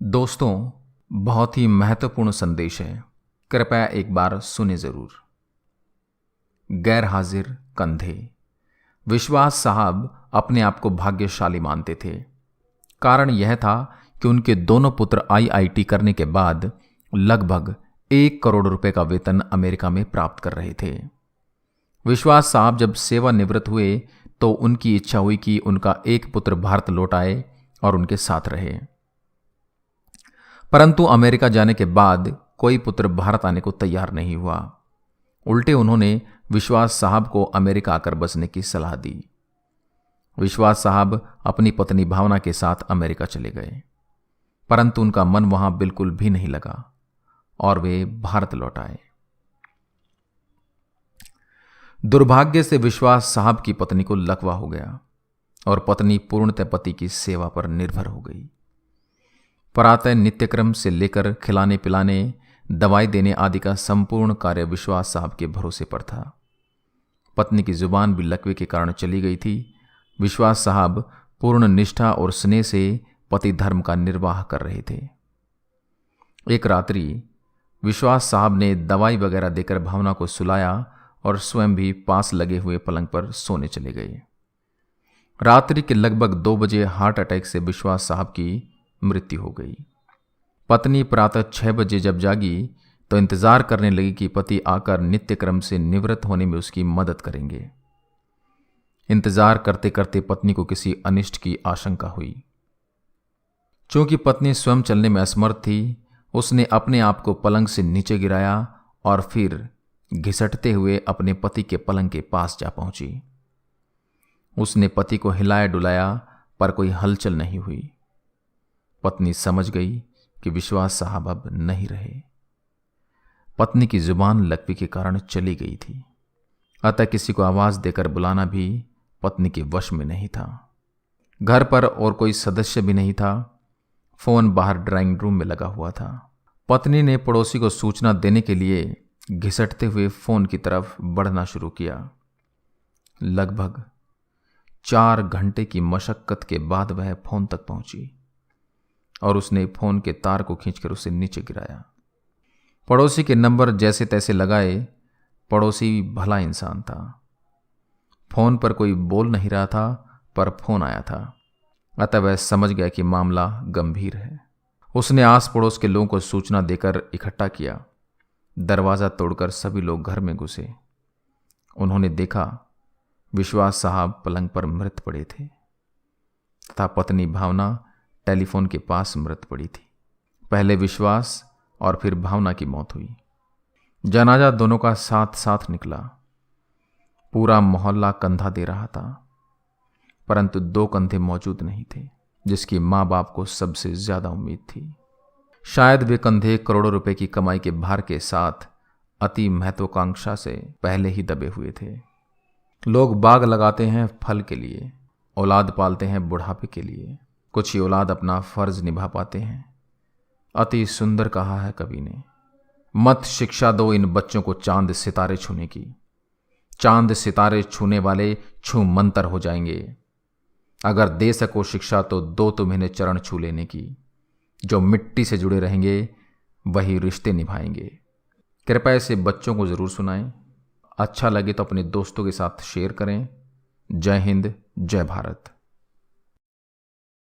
दोस्तों, बहुत ही महत्वपूर्ण संदेश है। कृपया एक बार सुने जरूर। गैर हाजिर कंधे। विश्वास साहब अपने आप को भाग्यशाली मानते थे। कारण यह था कि उनके दोनों पुत्र आईआईटी करने के बाद लगभग 1 करोड़ रुपए का वेतन अमेरिका में प्राप्त कर रहे थे। विश्वास साहब जब सेवानिवृत्त हुए तो उनकी इच्छा हुई कि उनका एक पुत्र भारत लौट आए और उनके साथ रहे। परंतु अमेरिका जाने के बाद कोई पुत्र भारत आने को तैयार नहीं हुआ। उल्टे उन्होंने विश्वास साहब को अमेरिका आकर बसने की सलाह दी। विश्वास साहब अपनी पत्नी भावना के साथ अमेरिका चले गए, परंतु उनका मन वहां बिल्कुल भी नहीं लगा और वे भारत लौट आए। दुर्भाग्य से विश्वास साहब की पत्नी को लकवा हो गया और पत्नी पूर्णतः पति की सेवा पर निर्भर हो गई। प्रातः नित्यक्रम से लेकर खिलाने पिलाने, दवाई देने आदि का संपूर्ण कार्य विश्वास साहब के भरोसे पर था। पत्नी की जुबान भी लकवे के कारण चली गई थी। विश्वास साहब पूर्ण निष्ठा और स्नेह से पति धर्म का निर्वाह कर रहे थे। एक रात्रि विश्वास साहब ने दवाई वगैरह देकर भावना को सुलाया और स्वयं भी पास लगे हुए पलंग पर सोने चले गए। रात्रि के लगभग 2 बजे हार्ट अटैक से विश्वास साहब की मृत्यु हो गई। पत्नी प्रातः 6 बजे जब जागी तो इंतजार करने लगी कि पति आकर नित्यक्रम से निवृत्त होने में उसकी मदद करेंगे। इंतजार करते करते पत्नी को किसी अनिष्ट की आशंका हुई। चूंकि पत्नी स्वयं चलने में असमर्थ थी, उसने अपने आप को पलंग से नीचे गिराया और फिर घिसटते हुए अपने पति के पलंग के पास जा पहुंची। उसने पति को हिलाया डुलाया पर कोई हलचल नहीं हुई। पत्नी समझ गई कि विश्वास साहब अब नहीं रहे। पत्नी की जुबान लकवे के कारण चली गई थी, अतः किसी को आवाज देकर बुलाना भी पत्नी के वश में नहीं था। घर पर और कोई सदस्य भी नहीं था। फोन बाहर ड्राइंग रूम में लगा हुआ था। पत्नी ने पड़ोसी को सूचना देने के लिए घिसटते हुए फोन की तरफ बढ़ना शुरू किया। लगभग 4 घंटे की मशक्कत के बाद वह फोन तक पहुंची और उसने फोन के तार को खींचकर उसे नीचे गिराया। पड़ोसी के नंबर जैसे तैसे लगाए। पड़ोसी भला इंसान था। फोन पर कोई बोल नहीं रहा था, पर फोन आया था, अतः वह समझ गया कि मामला गंभीर है। उसने आस पड़ोस के लोगों को सूचना देकर इकट्ठा किया। दरवाजा तोड़कर सभी लोग घर में घुसे। उन्होंने देखा विश्वास साहब पलंग पर मृत पड़े थे तथा पत्नी भावना टेलीफोन के पास मृत पड़ी थी। पहले विश्वास और फिर भावना की मौत हुई। जनाजा दोनों का साथ साथ निकला। पूरा मोहल्ला कंधा दे रहा था, परंतु 2 कंधे मौजूद नहीं थे जिसकी मां बाप को सबसे ज्यादा उम्मीद थी। शायद वे कंधे करोड़ों रुपए की कमाई के भार के साथ अति महत्वाकांक्षा से पहले ही दबे हुए थे। लोग बाग लगाते हैं फल के लिए, औलाद पालते हैं बुढ़ापे के लिए। कुछ ही औलाद अपना फर्ज निभा पाते हैं। अति सुंदर कहा है कवि ने, मत शिक्षा दो इन बच्चों को चांद सितारे छूने की। चांद सितारे छूने वाले छू मंतर हो जाएंगे। अगर दे सको शिक्षा तो दो तुम इन्हें चरण छू लेने की। जो मिट्टी से जुड़े रहेंगे वही रिश्ते निभाएंगे। कृपया इसे बच्चों को जरूर सुनाएं। अच्छा लगे तो अपने दोस्तों के साथ शेयर करें। जय हिंद, जय भारत।